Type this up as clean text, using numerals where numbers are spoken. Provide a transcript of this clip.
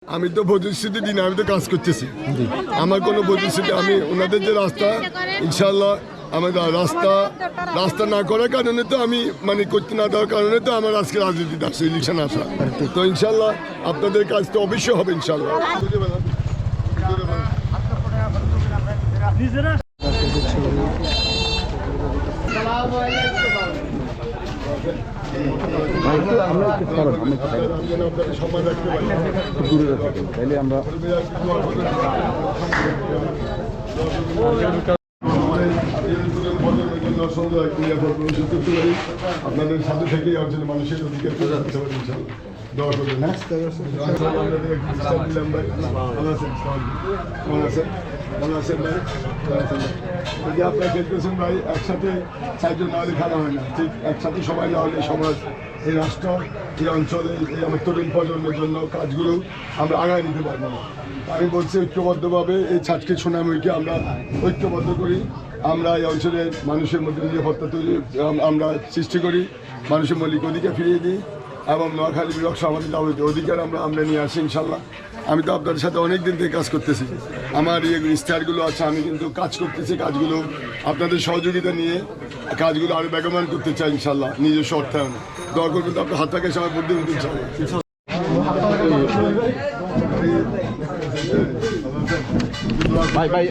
আমি তো প্রতিশ্রুতি দিন, আমি তো কাজ করতেছি, আমার কোনো প্রতিশ্রুতি আমি ওনাদের যে রাস্তা ইনশাল্লাহ আমাদের রাস্তা না করার কারণে তো আমি মানে করতে না দেওয়ার কারণে তো আমার আজকে রাজনীতিতে আসছে, ইলেকশন আসা। তো ইনশাল্লাহ আপনাদের কাজ তো অবশ্যই হবে ইনশাল্লাহ। সম্মান রাখতে পারি তাইলে আমরা আপনাদের সাথে থেকে অঞ্চলের মানুষের অধিকার রাখতে পারি ইনশাল্লাহ। দোয়া করবেন। ভালো আছেন ভাই? যদি আপনারা খেলতেছেন ভাই, একসাথে চারজন না হলে খেলা হয় না, ঠিক একসাথে সবাই না হলে সমাজ, এই রাষ্ট্র, এই অঞ্চলে, এই আমার তরুণ প্রজন্মের জন্য কাজগুলো আমরা আগায় নিতে পারবো না। আমি বলছি ঐক্যবদ্ধভাবে এই ছাটকে সোনাময়ীকে আমরা ঐক্যবদ্ধ করি, আমরা এই অঞ্চলের মানুষের মধ্যে নিরাপত্তা তৈরি আমরা সৃষ্টি করি, মানুষের মৌলিক অধিকার ফিরিয়ে দিই এবং নোয়াখালী বিভাগ আমাদের যাবতীয় অধিকার আমরা নিয়ে আসি ইনশাল্লাহ। আমি তো আপনাদের সাথে অনেক দিন থেকে কাজ করতেছি, আমার এই ইস্তাহারগুলো আছে, আমি কিন্তু কাজ করতেছি, কাজগুলো আপনাদের সহযোগিতা নিয়ে কাজগুলো আরও বেগবান করতে চাই ইনশাল্লাহ, নিজস্ব অর্থায়নে। দোয়া করবেন তো আপনার হাত থেকে সবাই বুদ্ধি দিতে ইনশাল্লাহ। ভাই ভাই